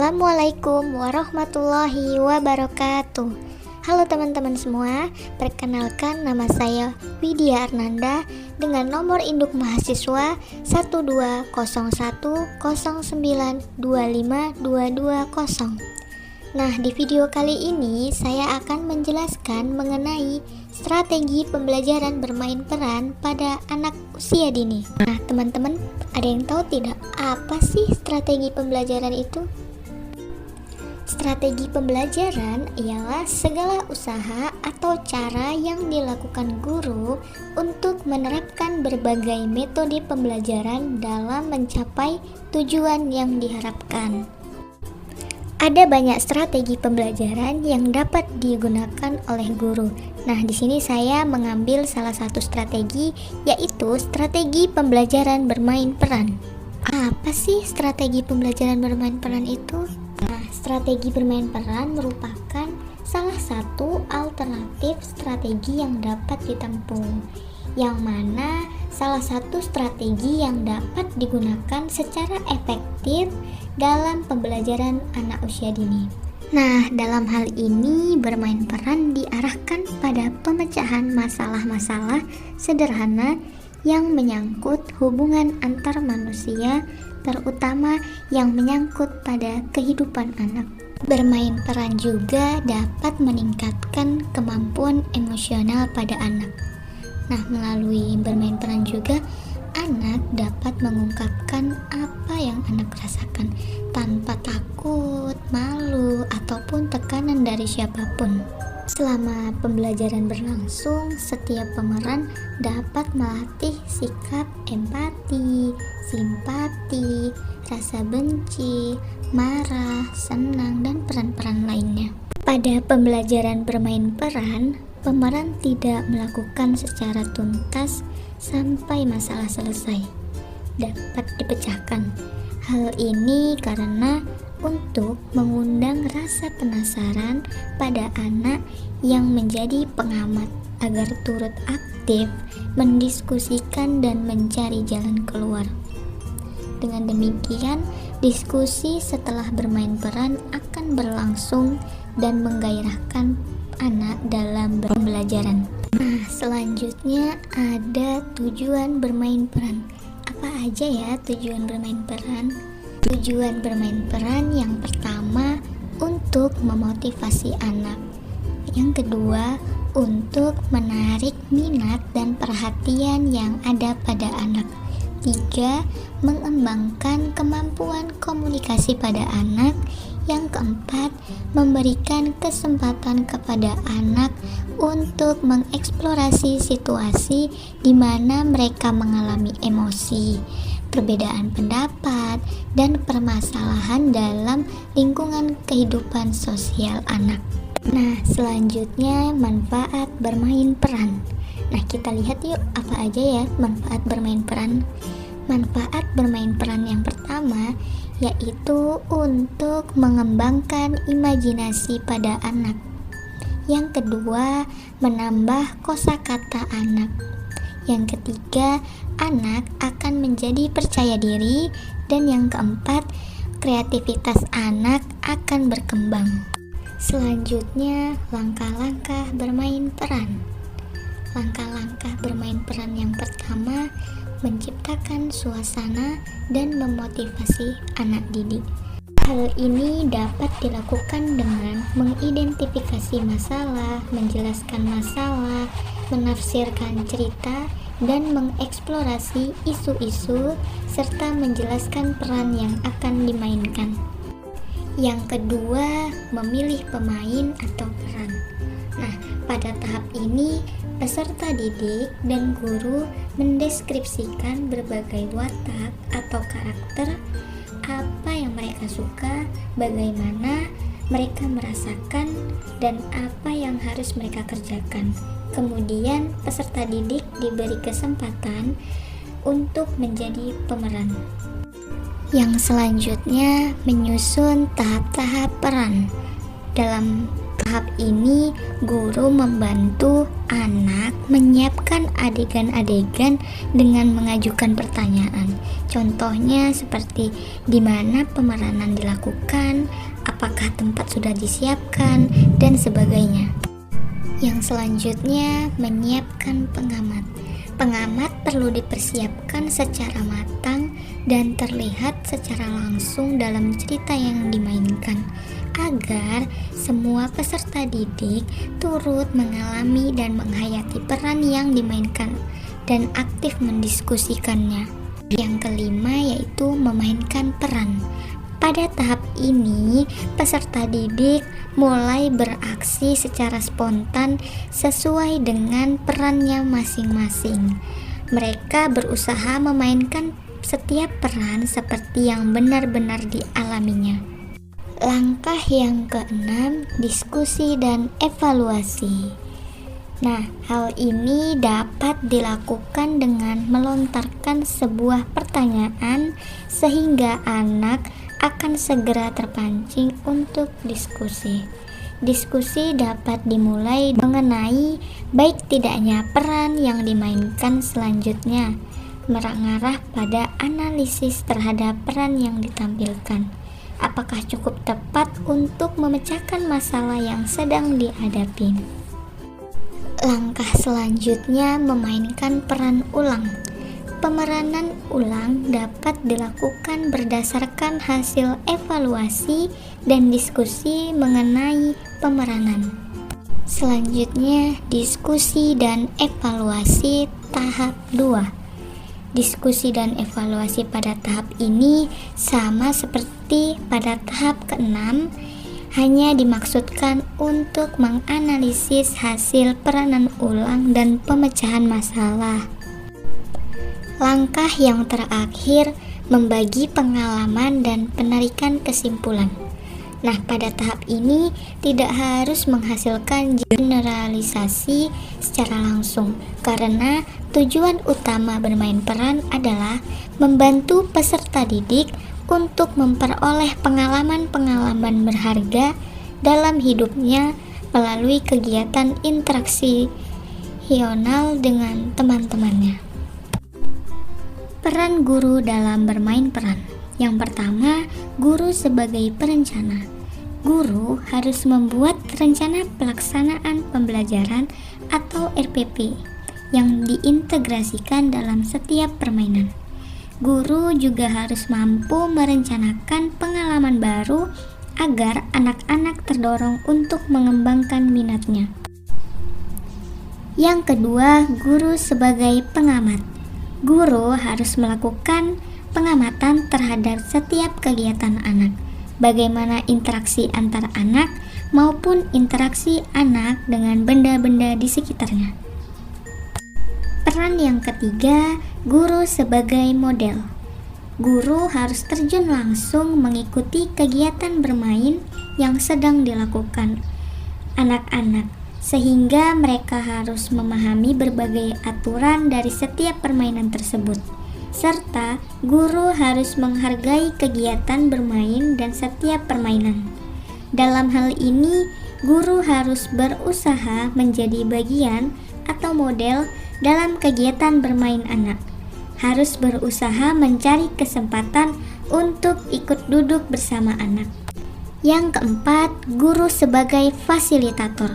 Assalamualaikum warahmatullahi wabarakatuh. Halo teman-teman semua, perkenalkan nama saya Widya Arnanda dengan nomor induk mahasiswa 12010925220. Nah, di video kali ini saya akan menjelaskan mengenai strategi pembelajaran bermain peran pada anak usia dini. Nah, teman-teman, ada yang tahu tidak apa sih strategi pembelajaran itu? Strategi pembelajaran ialah segala usaha atau cara yang dilakukan guru untuk menerapkan berbagai metode pembelajaran dalam mencapai tujuan yang diharapkan. Ada banyak strategi pembelajaran yang dapat digunakan oleh guru. Nah, di sini saya mengambil salah satu strategi, yaitu strategi pembelajaran bermain peran. Apa sih strategi pembelajaran bermain peran itu? Nah, strategi bermain peran merupakan salah satu alternatif strategi yang dapat ditempuh, yang mana salah satu strategi yang dapat digunakan secara efektif dalam pembelajaran anak usia dini. Nah, dalam hal ini bermain peran diarahkan pada pemecahan masalah-masalah sederhana yang menyangkut hubungan antar manusia, terutama yang menyangkut pada kehidupan anak. Bermain peran juga dapat meningkatkan kemampuan emosional pada anak. Nah, melalui bermain peran juga anak dapat mengungkapkan apa yang anak rasakan tanpa takut, malu, ataupun tekanan dari siapapun. Selama pembelajaran berlangsung, setiap pemeran dapat melatih sikap empati, simpati, rasa benci, marah, senang, dan peran-peran lainnya. Pada pembelajaran bermain peran, pemeran tidak melakukan secara tuntas sampai masalah selesai, dapat dipecahkan. Hal ini karena untuk mengundang rasa penasaran pada anak yang menjadi pengamat agar turut aktif mendiskusikan dan mencari jalan keluar. Dengan demikian, diskusi setelah bermain peran akan berlangsung dan menggairahkan anak dalam pembelajaran. Nah, selanjutnya ada tujuan bermain peran. Apa aja ya tujuan bermain peran? Tujuan bermain peran yang pertama untuk memotivasi anak. Yang kedua, untuk menarik minat dan perhatian yang ada pada anak. Tiga, mengembangkan kemampuan komunikasi pada anak. Yang keempat, memberikan kesempatan kepada anak untuk mengeksplorasi situasi di mana mereka mengalami emosi, perbedaan pendapat, dan permasalahan dalam lingkungan kehidupan sosial anak. Nah, selanjutnya manfaat bermain peran. Nah, kita lihat yuk apa aja ya manfaat bermain peran. Manfaat bermain peran yang pertama yaitu untuk mengembangkan imajinasi pada anak. Yang kedua, menambah kosakata anak. Yang ketiga, anak akan menjadi percaya diri. Dan yang keempat, kreativitas anak akan berkembang. Selanjutnya, langkah-langkah bermain peran. Langkah-langkah bermain peran yang pertama, menciptakan suasana dan memotivasi anak didik. Hal ini dapat dilakukan dengan mengidentifikasi masalah, menjelaskan masalah, menafsirkan cerita, dan mengeksplorasi isu-isu, serta menjelaskan peran yang akan dimainkan. Yang kedua, memilih pemain atau peran. Nah, pada tahap ini, peserta didik dan guru mendeskripsikan berbagai watak atau karakter, apa yang mereka suka, bagaimana mereka merasakan, dan apa yang harus mereka kerjakan. Kemudian peserta didik diberi kesempatan untuk menjadi pemeran. Yang selanjutnya menyusun tahap-tahap peran. Dalam Tahap ini, guru membantu anak menyiapkan adegan-adegan dengan mengajukan pertanyaan. Contohnya seperti di mana pemeranan dilakukan, apakah tempat sudah disiapkan, dan sebagainya. Yang selanjutnya, menyiapkan pengamat. Pengamat perlu dipersiapkan secara matang dan terlihat secara langsung dalam cerita yang dimainkan, agar semua peserta didik turut mengalami dan menghayati peran yang dimainkan dan aktif mendiskusikannya. Yang kelima yaitu memainkan peran. Pada tahap ini, peserta didik mulai beraksi secara spontan sesuai dengan perannya masing-masing. Mereka berusaha memainkan setiap peran seperti yang benar-benar dialaminya. Langkah yang keenam, diskusi dan evaluasi. Nah, hal ini dapat dilakukan dengan melontarkan sebuah pertanyaan sehingga anak akan segera terpancing untuk diskusi. Diskusi dapat dimulai mengenai baik tidaknya peran yang dimainkan selanjutnya, mengarah pada analisis terhadap peran yang ditampilkan. Apakah cukup tepat untuk memecahkan masalah yang sedang dihadapi? Langkah selanjutnya, memainkan peran ulang. Pemeranan ulang dapat dilakukan berdasarkan hasil evaluasi dan diskusi mengenai pemeranan. Selanjutnya, diskusi dan evaluasi tahap 2. Diskusi dan evaluasi pada tahap ini sama seperti pada tahap ke-6, hanya dimaksudkan untuk menganalisis hasil peranan ulang dan pemecahan masalah. Langkah yang terakhir, membagi pengalaman dan penarikan kesimpulan. Nah, pada tahap ini tidak harus menghasilkan generalisasi secara langsung, karena tujuan utama bermain peran adalah membantu peserta didik untuk memperoleh pengalaman-pengalaman berharga dalam hidupnya melalui kegiatan interaksional dengan teman-temannya. Peran guru dalam bermain peran. Yang pertama, guru sebagai perencana. Guru harus membuat rencana pelaksanaan pembelajaran atau RPP yang diintegrasikan dalam setiap permainan. Guru juga harus mampu merencanakan pengalaman baru agar anak-anak terdorong untuk mengembangkan minatnya. Yang kedua, guru sebagai pengamat. Guru harus melakukan pengamatan terhadap setiap kegiatan anak, bagaimana interaksi antar anak maupun interaksi anak dengan benda-benda di sekitarnya. Peran yang ketiga, guru sebagai model. Guru harus terjun langsung mengikuti kegiatan bermain yang sedang dilakukan anak-anak, sehingga mereka harus memahami berbagai aturan dari setiap permainan tersebut. Serta guru harus menghargai kegiatan bermain dan setiap permainan. Dalam hal ini, guru harus berusaha menjadi bagian atau model dalam kegiatan bermain anak. Harus berusaha mencari kesempatan untuk ikut duduk bersama anak. Yang keempat, guru sebagai fasilitator.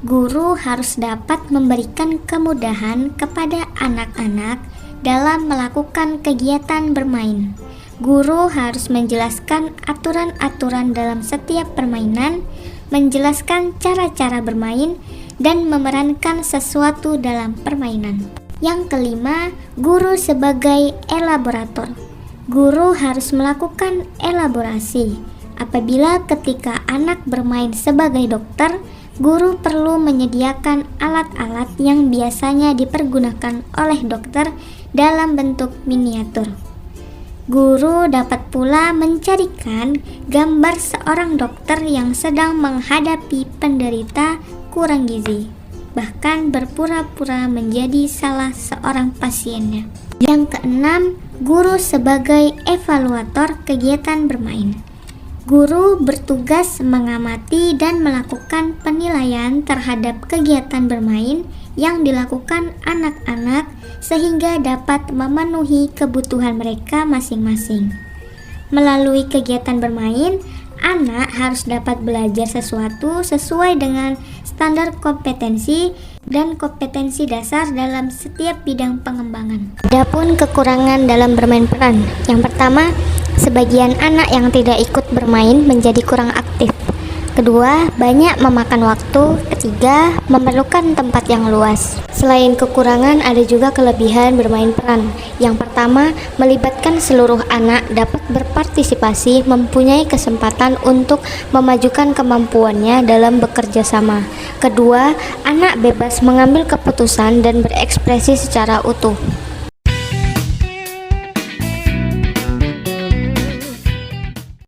Guru harus dapat memberikan kemudahan kepada anak-anak dalam melakukan kegiatan bermain. Guru harus menjelaskan aturan-aturan dalam setiap permainan, menjelaskan cara-cara bermain, dan memerankan sesuatu dalam permainan. Yang kelima, guru sebagai elaborator. Guru harus melakukan elaborasi. Apabila ketika anak bermain sebagai dokter, guru perlu menyediakan alat-alat yang biasanya dipergunakan oleh dokter dalam bentuk miniatur. Guru dapat pula mencarikan gambar seorang dokter yang sedang menghadapi penderita kurang gizi, bahkan berpura-pura menjadi salah seorang pasiennya. Yang keenam, guru sebagai evaluator kegiatan bermain. Guru bertugas mengamati dan melakukan penilaian terhadap kegiatan bermain yang dilakukan anak-anak sehingga dapat memenuhi kebutuhan mereka masing-masing. Melalui kegiatan bermain, anak harus dapat belajar sesuatu sesuai dengan standar kompetensi dan kompetensi dasar dalam setiap bidang pengembangan. Adapun kekurangan dalam bermain peran. Yang pertama, sebagian anak yang tidak ikut bermain menjadi kurang aktif. Kedua, banyak memakan waktu. Ketiga, memerlukan tempat yang luas. Selain kekurangan, ada juga kelebihan bermain peran. Yang pertama, melibatkan seluruh anak dapat berpartisipasi, mempunyai kesempatan untuk memajukan kemampuannya dalam bekerja sama. Kedua, anak bebas mengambil keputusan dan berekspresi secara utuh.